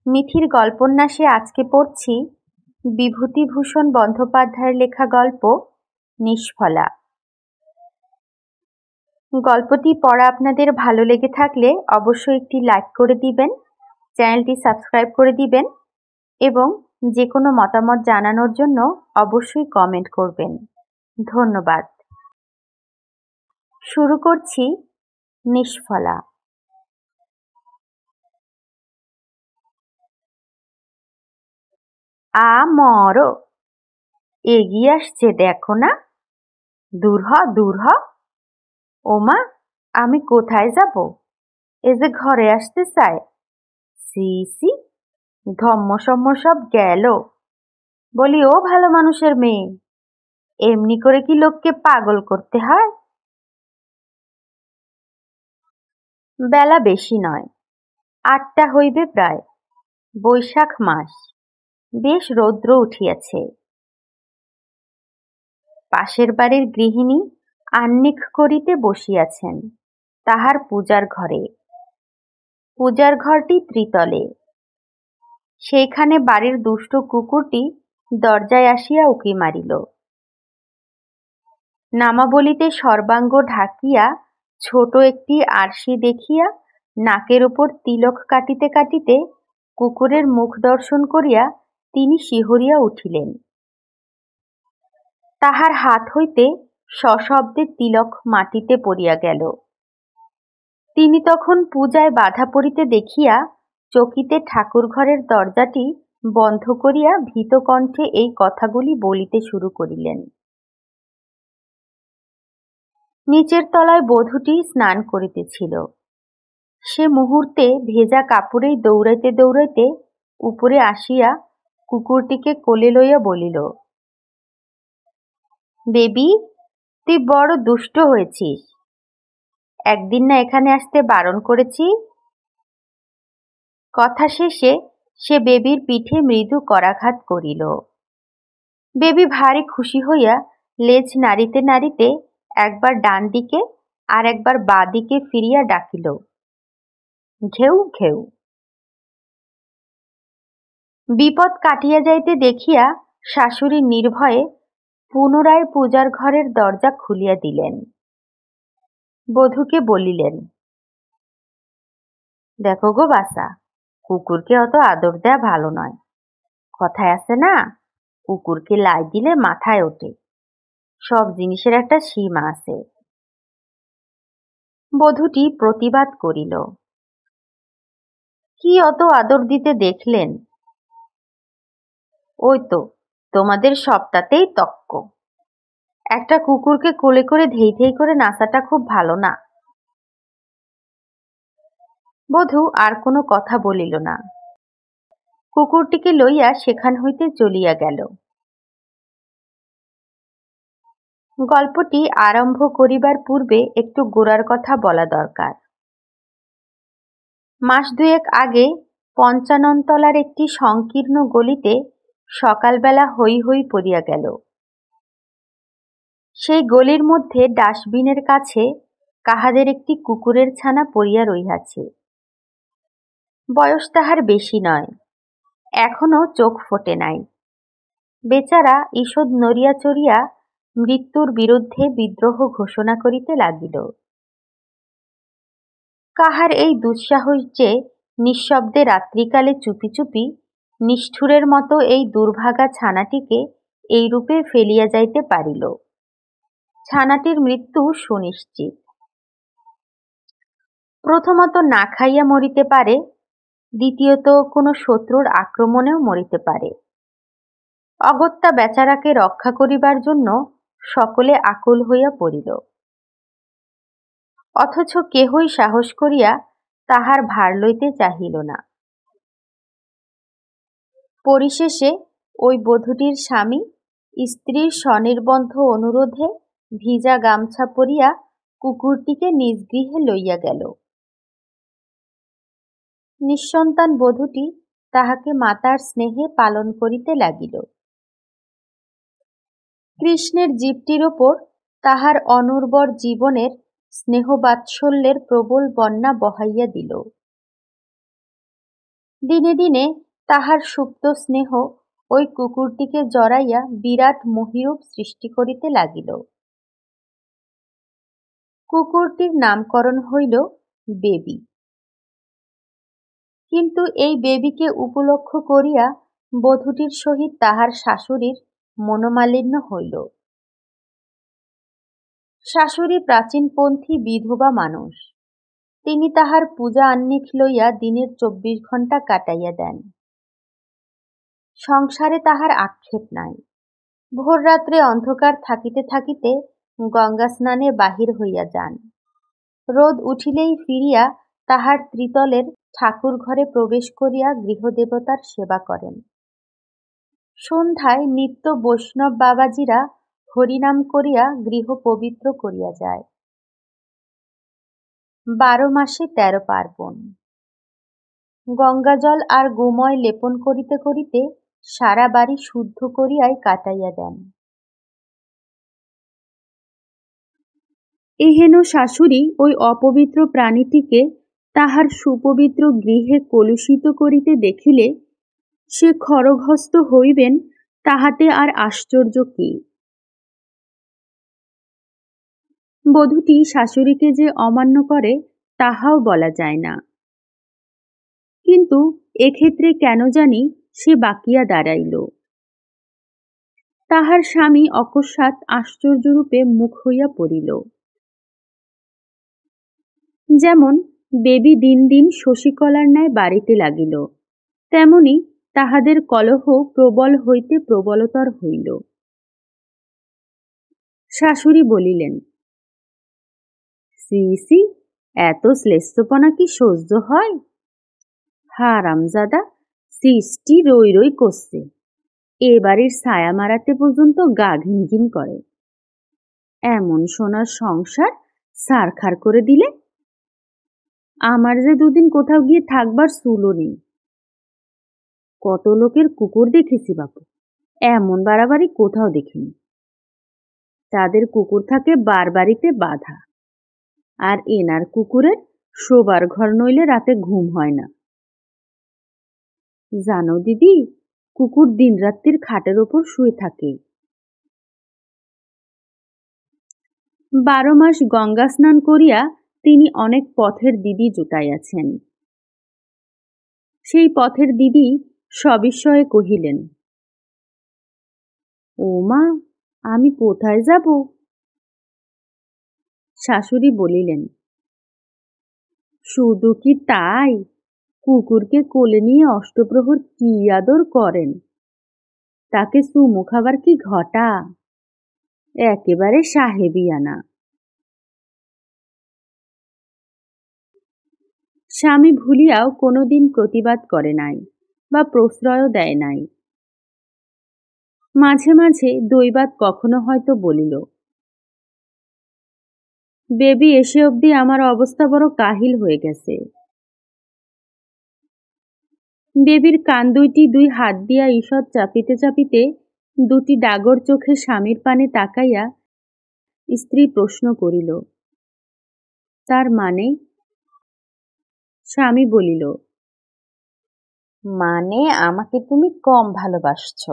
মিথির গল্পন্যাসে আজকে পড়ছি বিভূতিভূষণ বন্দ্যোপাধ্যায়ের লেখা গল্প নিষ্ফলা। গল্পটি পড়া আপনাদের ভালো লেগে থাকলে অবশ্যই একটি লাইক করে দিবেন, চ্যানেলটি সাবস্ক্রাইব করে দিবেন এবং যে কোনো মতামত জানানোর জন্য অবশ্যই কমেন্ট করবেন। ধন্যবাদ। শুরু করছি নিষ্ফলা। মরো এগিয়ে আসছে, দেখো না? দূর হ, দূর হ। ওমা, আমি কোথায় যাব? এ যে ঘরে আসতে চায়। সি সি, ধম্মসম্ম সব গেল। বলি, ও ভালো মানুষের মেয়ে, এমনি করে কি লোককে পাগল করতে হয়? বেলা বেশি নয়, 8টা হইবে প্রায়। বৈশাখ মাস, বেশ রৌদ্র উঠিয়াছে। পাশের বাড়ির গৃহিণী আহ্নিক করিতে বসিয়াছেন তাহার পূজার ঘরে। পূজার ঘরটি ত্রিতলে। সেইখানে বাড়ির দুষ্ট কুকুরটি দরজায় আসিয়া উকি মারিল। নামাবলিতে সর্বাঙ্গ ঢাকিয়া ছোট একটি আরশি দেখিয়া নাকের উপর তিলক কাটিতে কাটিতে কুকুরের মুখ দর্শন করিয়া তিনি শিহরিয়া উঠিলেন। তাহার হাত হইতে সশব্দে তিলক মাটিতে পড়িয়া গেল। তিনি তখন পূজায় বাধা পড়িতে দেখিয়া চকিতে ঠাকুরঘরের দরজাটি বন্ধ করিয়া ভীত কণ্ঠে এই কথাগুলি বলিতে শুরু করিলেন। নিচের তলায় বধূটি স্নান করিতেছিল। সে মুহূর্তে ভেজা কাপড়েই দৌড়াইতে দৌড়াইতে উপরে আসিয়া কুকুরটিকে কোলে লইয়া বলিল, বেবি, তুই বড় দুষ্ট হয়েছিস। একদিন না এখানে আসতে বারণ করেছি? কথা শেষে সে বেবির পিঠে মৃদু করাঘাত করিল। বেবি ভারী খুশি হইয়া লেজ নাড়িতে নাড়িতে একবার ডান দিকে আর একবার বাঁ দিকে ফিরিয়া ডাকিল, ঘেউ ঘেউ। বিপদ কাটিয়া যাইতে দেখিয়া শাশুড়ি নির্ভয়ে পুনরায় পূজার ঘরের দরজা খুলিয়া দিলেন। বধূকে বলিলেন, দেখো গো বাছা, কুকুরকে অত আদর দেয়া ভালো নয়। কথায় আছে না, কুকুরকে লাই দিলে মাথায় ওঠে। সব জিনিসের একটা সীমা আছে। বধূটি প্রতিবাদ করিল, কি অত আদর দিতে দেখলেন? ওই তো, তোমাদের সবটাতেই তক্ক। একটা কুকুরকে কোলে করে ধেই ধেই করে নাচাটা খুব ভালো না। বধূ আর কোনো কথা বলিল না। কুকুরটিকে লইয়া সেখান হইতে চলিয়া গেল। গল্পটি আরম্ভ করিবার পূর্বে একটু গোড়ার কথা বলা দরকার। মাস দুয়েক আগে 55 তলার একটি সংকীর্ণ গলিতে সকালবেলা হৈ হৈ পড়িয়া গেল। সেই গলির মধ্যে ডাস্টবিনের কাছে কাহাদের একটি কুকুরের ছানা পড়িয়া রহিয়াছে। বয়স তাহার বেশি নয়, এখনো চোখ ফোটে নাই। বেচারা ঈষৎ নড়িয়া চড়িয়া মৃত্যুর বিরুদ্ধে বিদ্রোহ ঘোষণা করিতে লাগিল। কাহার এই দুঃসাহস যে নিঃশব্দে রাত্রিকালে চুপি চুপি নিষ্ঠুরের মতো এই দুর্ভাগা ছানাটিকে এই রূপে ফেলিয়া যাইতে পারিল। ছানাটির মৃত্যু সুনিশ্চিত। প্রথমত না খাইয়া মরিতে পারে, দ্বিতীয়ত কোনো শত্রুর আক্রমণেও মরিতে পারে। অগত্যা বেচারাকে রক্ষা করিবার জন্য সকলে আকুল হইয়া পড়িল। অথচ কেহই সাহস করিয়া তাহার ভার লইতে চাহিল না। পরিশেষে ওই বধূটির স্বামী স্ত্রীর স্বনির্বন্ধ অনুরোধে ভিজা গামছা পরিয়া কুকুরটিকে নিজ গৃহে লইয়া গেল। নিঃসন্তান বধূটি তাহাকে মাতার স্নেহে পালন করিতে লাগিল। কৃষ্ণের জীবটির ওপর তাহার অনুর্বর জীবনের স্নেহবাৎসল্যের প্রবল বন্যা বহাইয়া দিল। দিনে দিনে তাহার সুপ্ত স্নেহ ওই কুকুরটিকে জড়াইয়া বিরাট মহীরূপ সৃষ্টি করিতে লাগিল। কুকুরটির নামকরণ হইল বেবি। কিন্তু এই বেবিকে উপলক্ষ করিয়া বধূটির সহিত তাহার শাশুড়ির মনোমালিন্য হইল। শাশুড়ি প্রাচীনপন্থী বিধবা মানুষ। তিনি তাহার পূজা আহ্নিক লইয়া দিনের 24 ঘণ্টা কাটাইয়া দেন। সংসারে তাহার আক্ষেপ নাই। ভোররাত্রে অন্ধকার থাকিতে থাকিতে গঙ্গা স্নানে বাহির হইয়া যান। রোদ উঠিলেই ফিরিয়া তাহার ত্রিতলের ঠাকুর ঘরে প্রবেশ করিয়া গৃহদেবতার সেবা করেন। সন্ধ্যায় নিত্য বৈষ্ণব বাবাজিরা হরিনাম করিয়া গৃহ পবিত্র করিয়া যায়। 12 মাসে 13 পার্বণ। গঙ্গাজল আর গোময় লেপন করিতে করিতে সারা বাড়ি শুদ্ধ করিয়াই কাটাইয়া দেন। এহেন শাশুড়ি ওই অপবিত্র প্রাণীটিকে তাহার সুপবিত্র গৃহে কলুষিত করিতে দেখিলে সে খড়গহস্ত হইবেন, তাহাতে আর আশ্চর্য কি। বধূটি শাশুড়িকে যে অমান্য করে তাহাও বলা যায় না, কিন্তু এক্ষেত্রে কেন জানি সে বাকিয়া দাঁড়াইল। তাহার স্বামী অকস্মাৎ আশ্চর্যরূপে মুখ হইয়া পড়িল। যেমন বেবি দিন দিন শশীকলার ন্যায় বাড়িতে লাগিল, তেমনি তাহাদের কলহ প্রবল হইতে প্রবলতর হইল। শাশুড়ি বলিলেন, সি সি, এত শ্লেষ্ঠপনা কি সহ্য হয়? হারামজাদা সৃষ্টি রই রই করছে, এ বাড়ির ছায়া মারাতে পর্যন্ত গা ঘিনঘিন করে। এমন সোনার সংসার ছারখার করে দিলে। আমার যে দুদিন কোথাও গিয়ে থাকবার চুলও নেই। কত লোকের কুকুর দেখেছি বাপু, এমন বাড়াবাড়ি কোথাও দেখিনি। তাদের কুকুর থাকে বাড়িতে বাঁধা, আর এনার কুকুরের শোবার ঘর নইলে রাতে ঘুম হয় না। জানো দিদি, কুকুর দিনরাত্রির খাটের ওপর শুয়ে থাকে। 12 মাস গঙ্গা স্নান করিয়া তিনি অনেক পথের দিদি জুটাইয়াছেন। সেই পথের দিদি সবিস্ময়ে কহিলেন, ও মা, আমি কোথায় যাব? শাশুড়ি বলিলেন, শুধু কি তাই, কুকুরকে কোলে নিয়ে অষ্টপ্রহর কি আদর করেন, তাকে চুমু খাবার কি ঘটা, একেবারে সাহেবিয়ানা। স্বামী ভুলিয়াও কোনোদিন প্রতিবাদ করে নাই বা প্রশ্রয়ও দেয় নাই। মাঝে মাঝে দৈবাত কখনো হয়তো বলিল, বেবি এসে অবধি আমার অবস্থা বড় কাহিল হয়ে গেছে। বেবির কান দুইটি 2 হাত দিয়া ঈষৎ চাপিতে চাপিতে দুটি ডাগর চোখে স্বামীর পানে তাকাইয়া স্ত্রী প্রশ্ন করিল, তার মানে? স্বামী বলিল, মানে আমাকে তুমি কম ভালোবাসছ,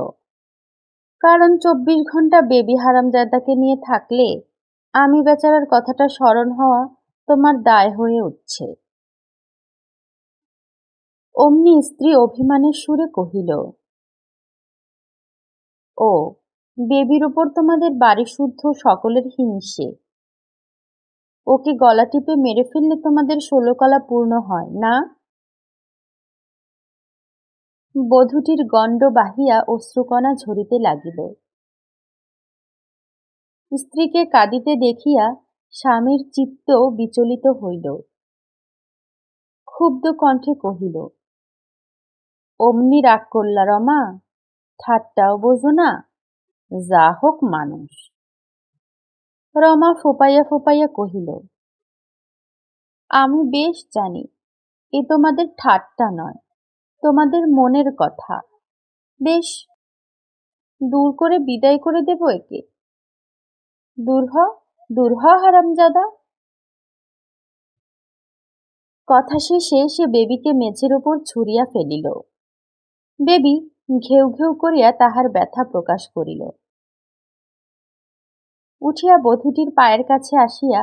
কারণ 24 ঘন্টা বেবি হারামজাদাকে নিয়ে থাকলে আমি বেচারার কথাটা স্মরণ হওয়া তোমার দায় হয়ে উঠছে। অমনি স্ত্রী অভিমানের সুরে কহিল, ও, বেবির ওপর তোমাদের বাড়ি শুদ্ধ সকলের হিংসে। ওকে গলা টিপে মেরে ফেললে তোমাদের 16 কলা পূর্ণ হয় না? বধূটির গণ্ড বাহিয়া অশ্রুকণা ঝরিতে লাগিল। স্ত্রীকে কাঁদিতে দেখিয়া স্বামীর চিত্ত বিচলিত হইল। ক্ষুব্ধ কণ্ঠে কহিল, অমনি রাগ করলা রমা? ঠাট্টাও বোঝো না? যা হোক মানুষ। রমা ফোপাইয়া ফোপাইয়া কহিল, আমি বেশ জানি এ তোমাদের ঠাট্টা নয়, তোমাদের মনের কথা। বেশ, দূর করে বিদায় করে দেব একে। দূর হ, দূর হ হারামজাদা। কথা শেষে সে বেবিকে মেঝের উপর ছুঁড়িয়া ফেলিল। বেবি ঘেউ ঘেউ করিয়া তাহার ব্যথা প্রকাশ করিল। উঠিয়া বধূটির পায়ের কাছে আসিয়া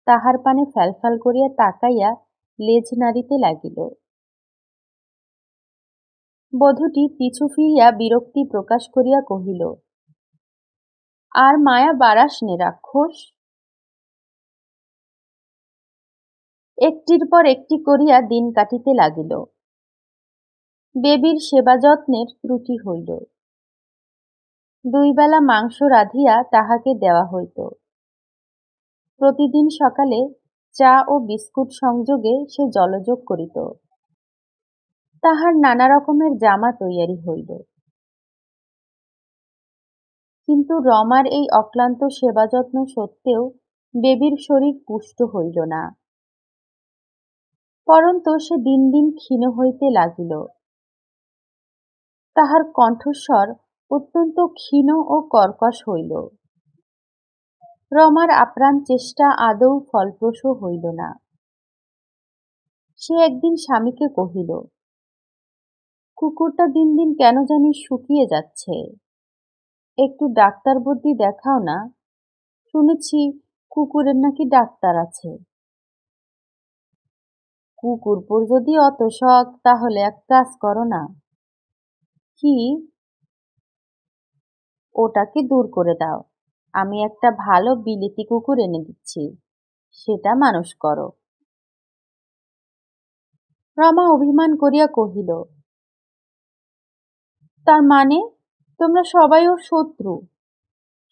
তাহার পানে ফ্যালফ্যাল করিয়া তাকাইয়া লেজ নাড়িতে লাগিল। বধূটি পিছু ফিরিয়া বিরক্তি প্রকাশ করিয়া কহিল, আর মায়া বাড়াস নে রাক্ষস। একটির পর একটি করিয়া দিন কাটিতে লাগিল। বেবির সেবা যত্নের ত্রুটি হইল। 2 বেলা মাংস রাঁধিয়া তাহাকে দেওয়া হইত। প্রতিদিন সকালে চা ও বিস্কুট সংযোগে সে জলযোগ করিত। তাহার নানা রকমের জামা তৈয়ারি হইল। কিন্তু রমার এই অক্লান্ত সেবা যত্ন সত্ত্বেও বেবির শরীর পুষ্ট হইল না, পরন্তু সে দিন দিন ক্ষীণ হইতে লাগিল। তাহার কণ্ঠস্বর অত্যন্ত ক্ষীণ ও কর্কশ হইল। রমার আপ্রাণ চেষ্টা আদৌ ফলপ্রসূ হইল না। সে একদিন স্বামীকে কহিল, কুকুরটা দিন দিন কেন জানি শুকিয়ে যাচ্ছে, একটু ডাক্তার বুদ্ধি দেখাও না, শুনেছি কুকুরের নাকি ডাক্তার আছে। কুকুরপুর যদি অত শখ, তাহলে এক কাজ করো না। কি? ওটাকে দূর করে দাও, আমি একটা ভালো বিলেতি কুকুর এনে দিচ্ছি, সেটা মানুষ করো। রমা অভিমান করিয়া কহিল, তার মানে তোমরা সবাই ওর শত্রু?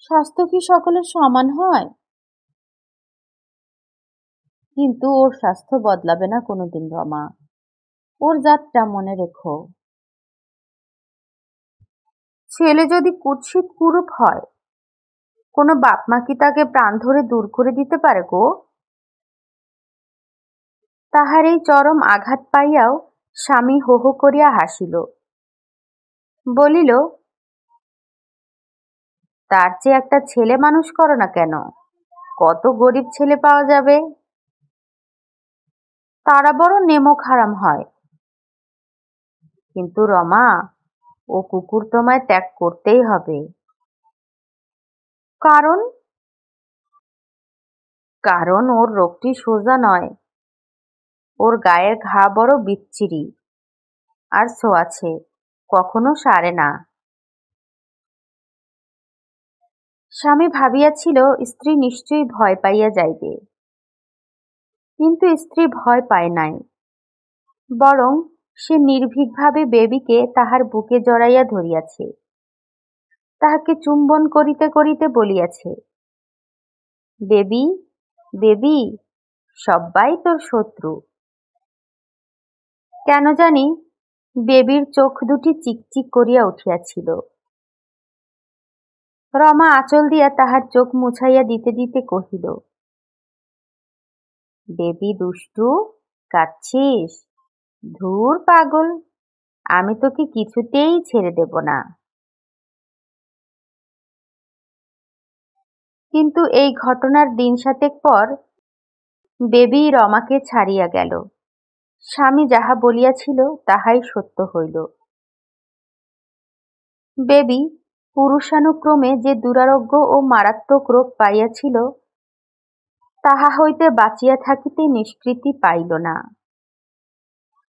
স্বাস্থ্য কি সকলের সমান হয়? কিন্তু ওর স্বাস্থ্য বদলাবে না কোনোদিন রমা, ওর জাতটা মনে রেখো। ছেলে যদি কুৎসিত কুরূপ হয়, কোনো বাপ মা কি তাকে প্রাণ ধরে দূর করে দিতে পারে গো? তাহার এই চরম আঘাত পাইয়াও স্বামী হো হো করিয়া হাসিল। বলিল, তার চেয়ে একটা ছেলে মানুষ করো না কেন, কত গরিব ছেলে পাওয়া যাবে, তারা বড় নেমক হারাম হয়। কিন্তু রমা, ও কুকুর তোমায় ত্যাগ করতেই হবে। কারণ? কারণ ওর রোগটি সোজা নয়, ওর গায়ের ঘা বড় বিচ্ছিরি, আর ছোঁয়াছে, কখনো সারে না। স্বামী ভাবিয়াছিল স্ত্রী নিশ্চয়ই ভয় পাইয়া যাইবে, কিন্তু স্ত্রী ভয় পায় নাই, বরং সে নির্ভীকভাবে বেবিকে তাহার বুকে জড়াইয়া ধরিয়াছে, তাহাকে চুম্বন করিতে করিতে বলিয়াছে, বেবি বেবি, সব্বাই তোর শত্রু। কেন জানি বেবির চোখ দুটি চিকচিক করিয়া উঠিয়াছিল। রমা আঁচল দিয়া তাহার চোখ মুছাইয়া দিতে দিতে কহিল, বেবি দুষ্টু, কাঁদছিস? ধুর পাগল, আমি তোকে কিছুতেই ছেড়ে দেব না। কিন্তু এই ঘটনার দিন 7 পর বেবি রমাকে ছাড়িয়া গেল। স্বামী যাহা বলিয়াছিল তাহাই সত্য হইল। বেবি পুরুষানুক্রমে যে দুরারোগ্য ও মারাত্মক রোগ পাইয়াছিল, তাহা হইতে বাঁচিয়া থাকিতে নিষ্কৃতি পাইল না।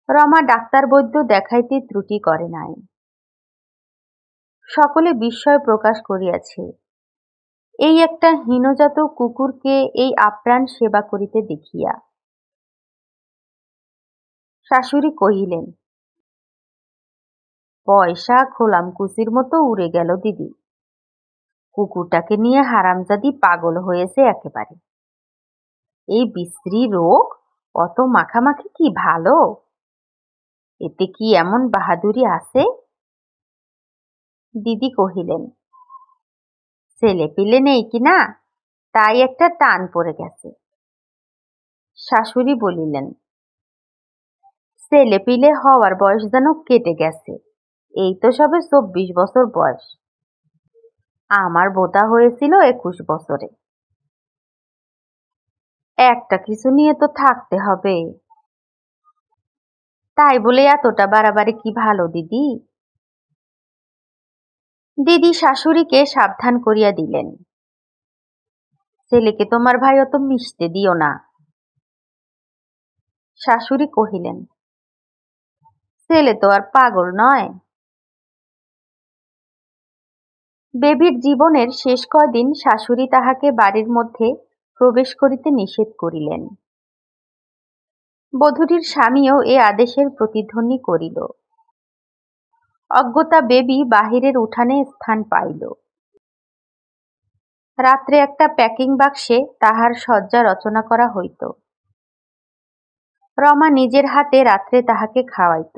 রমা ডাক্তার বৈদ্য দেখাইতে ত্রুটি করে নাই। সকলে বিস্ময় প্রকাশ করিয়াছে এই একটা হীনজাত কুকুরকে এই আপ্রাণ সেবা করিতে দেখিয়া। শাশুড়ি কহিলেন, পয়সা খোলামকুচির মতো উড়ে গেল দিদি, কুকুরটাকে নিয়ে হারামজাদি পাগল হয়েছে একেবারে। এই বিশ্রী রোগ অত মাখামাখি কি ভালো? এতে কি এমন বাহাদুরি আছে? দিদি কহিলেন, ছেলে পিলে নেই কিনা, তাই একটা টান পড়ে গেছে। শাশুড়ি বলিলেন, ছেলে পিলে হওয়ার বয়স যেন কেটে গেছে, এই তো সবে 24 বছর বয়স, আমার বোতা হয়েছিল 21 বছরে। একটা কিছু নিয়ে তো থাকতে হবে। তাই বলে এতটা বাড়াবাড়ি কি ভালো দিদি? দিদি শাশুড়িকে সাবধান করিয়া দিলেন, ছেলেকে তোমার ভাই অত মিশতে দিও না। শাশুড়ি কহিলেন, ছেলে তো আর পাগল নয়। বেবির জীবনের শেষ কয়দিন শাশুড়ি তাহাকে বাড়ির মধ্যে প্রবেশ করিতে নিষেধ করিলেন। বধূটির স্বামীও এ আদেশের প্রতিধ্বনি করিল। অজ্ঞতা বেবি বাহিরের উঠানে স্থান পাইল। রাত্রে একটা প্যাকিং বাক্সে তাহার শয্যা রচনা করা হইত। রমা নিজের হাতে রাত্রে তাহাকে খাওয়াইত।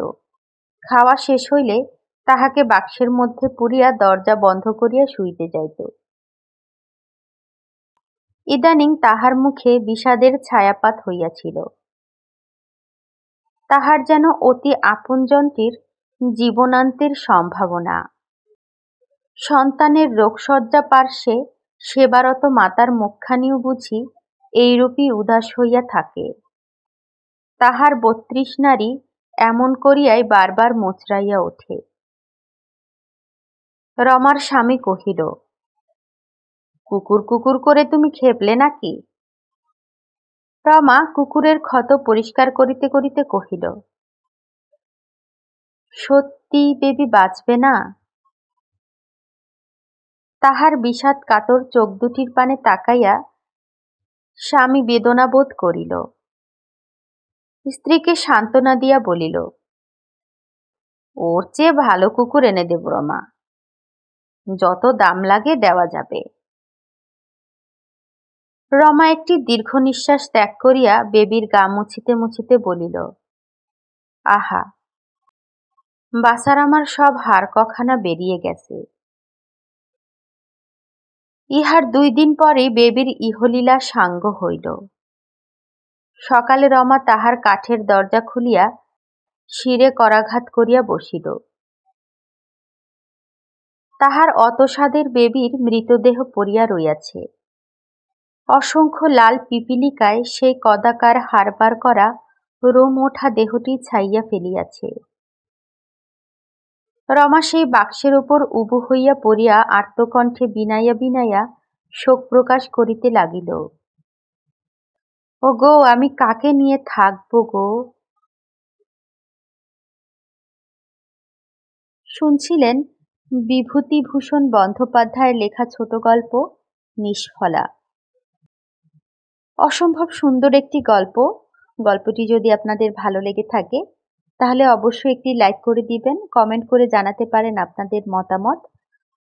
খাওয়া শেষ হইলে তাহাকে বাক্সের মধ্যে পুরিয়া দরজা বন্ধ করিয়া শুইতে যাইত। ইদানিং তাহার মুখে বিষাদের ছায়াপাত হইয়াছিল। তাহার যেন অতি আপনজনটির জীবনান্তের সম্ভাবনা। সন্তানের রোগশয্যা পার্শ্বে সেবারত মাতার মুখখানিও বুঝি এইরূপই উদাস হইয়া থাকে। তাহার ৩২ নারী এমন করিয়াই বারবার মোচড়াইয়া ওঠে। রমার স্বামী কহিল, কুকুর কুকুর করে তুমি খেপলে নাকি? রমা কুকুরের ক্ষত পরিষ্কার করিতে করিতে কহিল, সত্যি বেবি বাঁচবে না? তাহার বিষাদ কাতর চোখ দুটির পানে তাকাইয়া স্বামী বেদনা বোধ করিল। স্ত্রীকে সান্ত্বনা দিয়া বলিল, ওর চেয়ে ভালো কুকুর এনে দেব রমা, যত দাম লাগে দেওয়া যাবে। রমা একটি দীর্ঘ নিঃশ্বাস ত্যাগ করিয়া বেবির গা মুছিতে মুছিতে বলিল, আহা, বাছার আমার সব হাড় কখানা বেরিয়ে গেছে। ইহার ২ দিন পরেই বেবির ইহলীলা সাঙ্গ হইল। সকালে রমা তাহার কাঠের দরজা খুলিয়া শিরে করাঘাত করিয়া বসিল। তাহার অতসাদের বেবির মৃতদেহ পড়িয়া রইয়াছে। অসংখ্য লাল পিপিলিকায় সেই কদাকার হাড়বার করা রোম ওঠা দেহটি ছাইয়া ফেলিয়াছে। রমা সেই বাক্সের উপর উবু হইয়া পড়িয়া আর্তকণ্ঠে বিনাইয়া বিনাইয়া শোক প্রকাশ করিতে লাগিল। ও গো, আমি কাকে নিয়ে থাকবো গো? শুনছিলেন বিভূতিভূষণ বন্দ্যোপাধ্যায়ের লেখা ছোট গল্প নিষ্ফলা। অসম্ভব সুন্দর একটি গল্প। গল্পটি যদি আপনাদের ভালো লেগে থাকে তাহলে অবশ্যই একটি লাইক করে দিবেন, কমেন্ট করে জানাতে পারেন আপনাদের মতামত,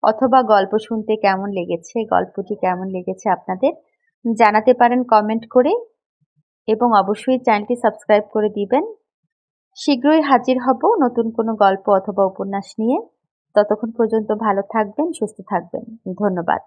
অথবা গল্প শুনতে কেমন লেগেছে, গল্পটি কেমন লেগেছে আপনাদের জানাতে পারেন কমেন্ট করে, এবং অবশ্যই চ্যানেলটি সাবস্ক্রাইব করে দিবেন। শীঘ্রই হাজির হব নতুন কোনো গল্প অথবা উপন্যাস নিয়ে। ততক্ষণ পর্যন্ত ভালো থাকবেন, সুস্থ থাকবেন। ধন্যবাদ।